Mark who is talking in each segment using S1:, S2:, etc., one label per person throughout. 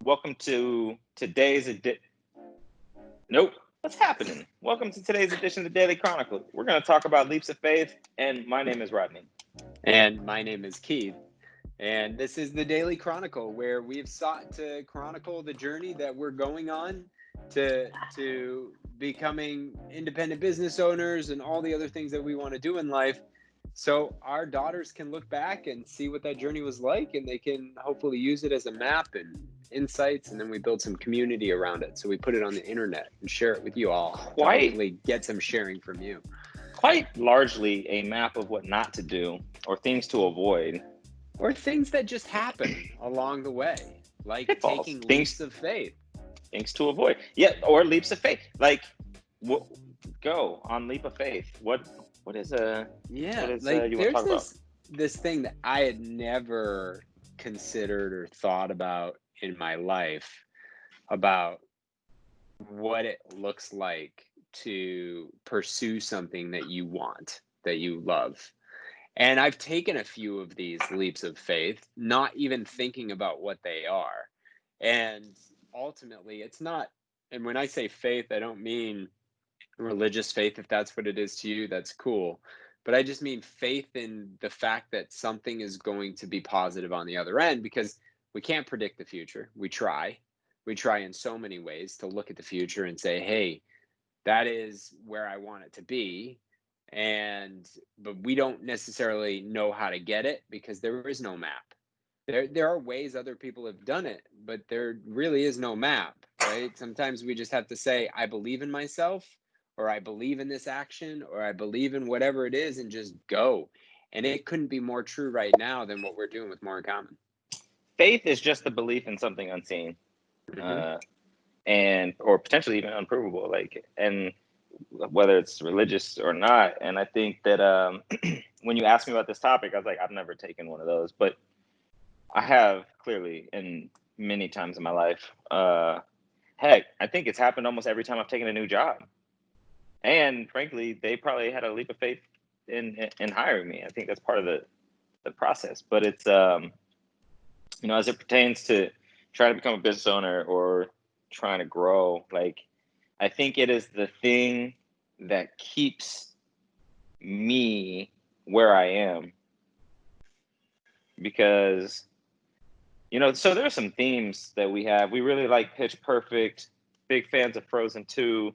S1: Welcome to today's edition. Nope. What's happening? Welcome to today's edition of the Daily Chronicle. We're going to talk about leaps of faith, and my name is Rodney.
S2: And my name is Keith. And this is the Daily Chronicle, where we've sought to chronicle the journey that we're going on to becoming independent business owners and all the other things that we want to do in life. So our daughters can look back and see what that journey was like, and they can hopefully use it as a map and insights. And then we build some community around it. So we put it on the internet and share it with you all to
S1: Quite,
S2: hopefully get some sharing from you.
S1: quite largely a map of what not to do or things to avoid.
S2: Or things that just happen along the way, like
S1: Pitfalls,
S2: taking
S1: things,
S2: leaps of faith.
S1: things to avoid. Yeah, or leaps of faith. Like, go on leap of faith. What is
S2: Yeah,
S1: you want to
S2: there's
S1: talk about?
S2: this thing that I had never considered or thought about in my life about what it looks like to pursue something that you want, that you love. And I've taken a few of these leaps of faith, not even thinking about what they are. And ultimately, it's not, and when I say faith, I don't mean religious faith. If that's what it is to you, that's cool. But I just mean faith in the fact that something is going to be positive on the other end, because we can't predict the future. We try. We try in so many ways to look at the future and say, hey, that is where I want it to be. But we don't necessarily know how to get it because there is no map. There are ways other people have done it, but there really is no map, right? Sometimes we just have to say, I believe in myself, or I believe in this action, or I believe in whatever it is, and just go. And it couldn't be more true right now than what we're doing with More in Common.
S1: Faith is just the belief in something unseen,
S2: Hmm.
S1: uh, and or potentially even unprovable. And whether it's religious or not. And I think that when you asked me about this topic, I was like, I've never taken one of those, but I have clearly in many times in my life. Heck, I think it's happened almost every time I've taken a new job. And frankly, they probably had a leap of faith in hiring me. I think that's part of the process. But it's as it pertains to trying to become a business owner or trying to grow, like I think it is the thing that keeps me where I am because so there are some themes that we have. We really like Pitch Perfect, big fans of Frozen 2.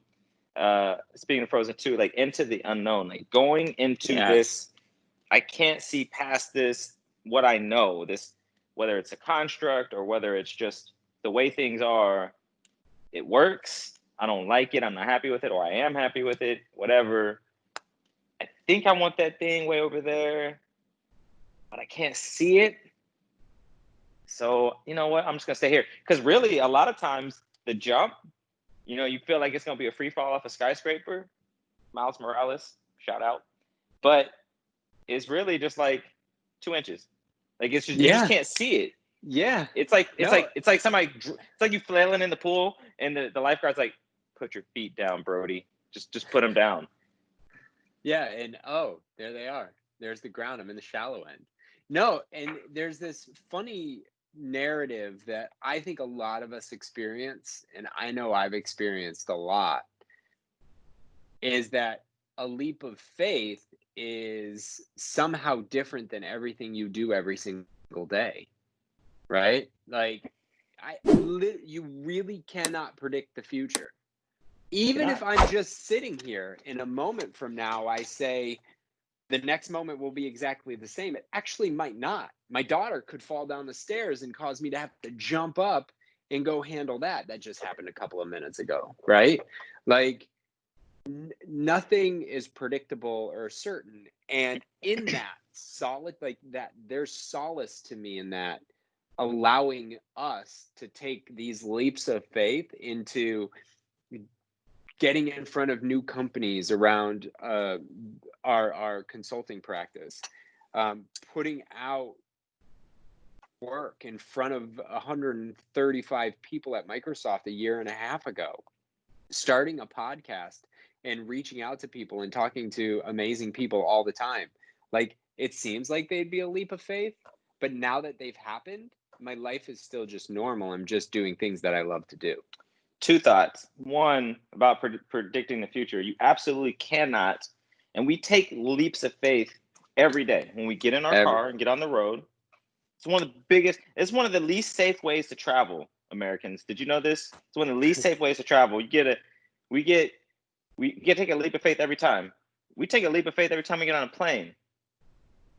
S1: Speaking of Frozen 2, like Into the Unknown, like going into
S2: Yes.
S1: this, I can't see past this, what I know, this, whether it's a construct or whether it's just the way things are, it works. I don't like it. I'm not happy with it, or I am happy with it, whatever. I think I want that thing way over there, but I can't see it. So, you know what? I'm just going to stay here. Because really, a lot of times, the jump, you feel like it's going to be a free fall off a skyscraper. Miles Morales, shout out. But it's really just like 2 inches. Like it's just you just
S2: Yeah.
S1: can't see it.
S2: Yeah.
S1: It's like it's
S2: No.
S1: like it's like somebody. It's like you flailing in the pool, and the lifeguard's like, "Put your feet down, Brody. Just put them down."
S2: Yeah, and oh, there they are. There's the ground. I'm in the shallow end. No, and there's this funny narrative that I think a lot of us experience, and I know I've experienced a lot, is that a leap of faith is somehow different than everything you do every single day, right? Like you really cannot predict the future. Even if
S1: Cannot.
S2: I'm just sitting here in a moment from now, I say, the next moment will be exactly the same. It actually might not. My daughter could fall down the stairs and cause me to have to jump up and go handle that. That just happened a couple of minutes ago, right? Like nothing is predictable or certain. And in that solid, like that, there's solace to me in that, allowing us to take these leaps of faith into getting in front of new companies around our consulting practice, putting out work in front of 135 people at Microsoft a year and a half ago, starting a podcast and reaching out to people and talking to amazing people all the time. Like it seems like they'd be a leap of faith, but now that they've happened, my life is still just normal. I'm just doing things that I love to do.
S1: Two thoughts. One, about predicting the future. You absolutely cannot. And we take leaps of faith every day when we get in our car and get on the road. It's one of the least safe ways to travel, Americans. Did you know this? It's one of the least safe ways to travel. We get to take a leap of faith every time. We take a leap of faith every time we get on a plane.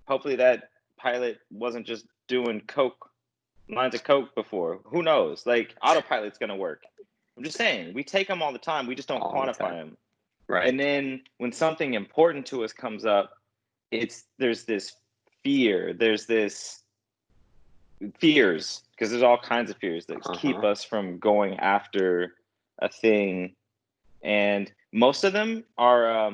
S1: Hopefully that pilot wasn't just doing lines of Coke before. Who knows? Like, autopilot's going to work. I'm just saying, we take them all the time. We just don't quantify them.
S2: Right.
S1: And then when something important to us comes up, there's this fear. There's this fears, because there's all kinds of fears that keep us from going after a thing. And most of them are,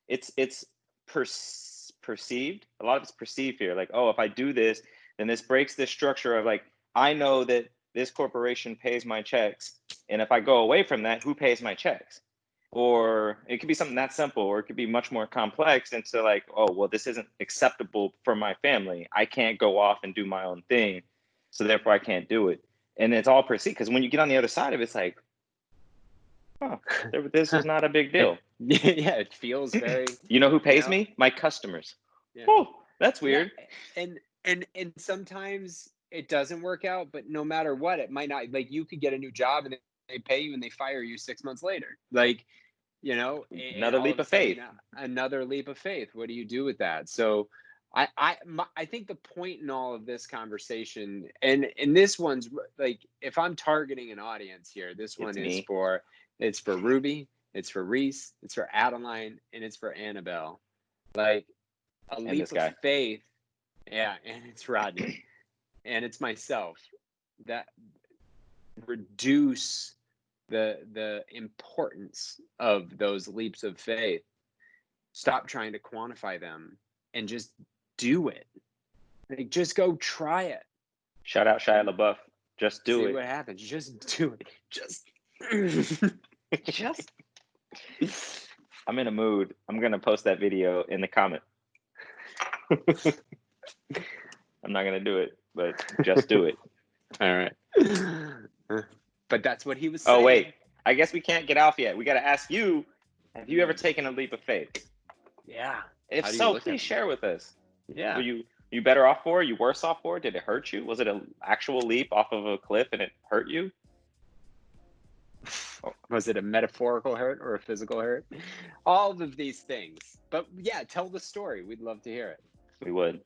S1: it's perceived. A lot of it's perceived fear. Like, oh, if I do this, then this breaks this structure of, like, I know that this corporation pays my checks, and if I go away from that, who pays my checks? Or it could be something that simple, or it could be much more complex into, like, oh, well, this isn't acceptable for my family. I can't go off and do my own thing, so therefore I can't do it. And it's all perceived, because when you get on the other side of it, it's like, oh, this is not a big deal.
S2: Yeah, it feels very.
S1: You know who pays me? My customers.
S2: Yeah.
S1: Oh, that's weird.
S2: Yeah. And sometimes it doesn't work out, but no matter what, it might not. Like, you could get a new job and they pay you and they fire you 6 months later. Like, you know,
S1: another leap of faith.
S2: Another leap of faith. What do you do with that? So I think the point in all of this conversation, and this one's like, if I'm targeting an audience here, this one is for Ruby, it's for Reese, it's for Adeline, and it's for Annabelle. Like, a leap of faith. Yeah, and it's Rodney. And it's myself. That reduce the importance of those leaps of faith. Stop trying to quantify them and just do it. Like, just go try it.
S1: Shout out Shia LaBeouf. Just do it.
S2: See what happens. Just do it. Just
S1: I'm in a mood. I'm gonna post that video in the comment. I'm not gonna do it, but just do it.
S2: All right. But that's what he was saying.
S1: Oh, wait. I guess we can't get off yet. We got to ask you, have you ever taken a leap of faith?
S2: Yeah.
S1: If so, please share with us.
S2: Yeah.
S1: Were you better off for it? You worse off for it? Did it hurt you? Was it an actual leap off of a cliff and it hurt you?
S2: Was it a metaphorical hurt or a physical hurt? All of these things. But yeah, tell the story. We'd love to hear it.
S1: We would.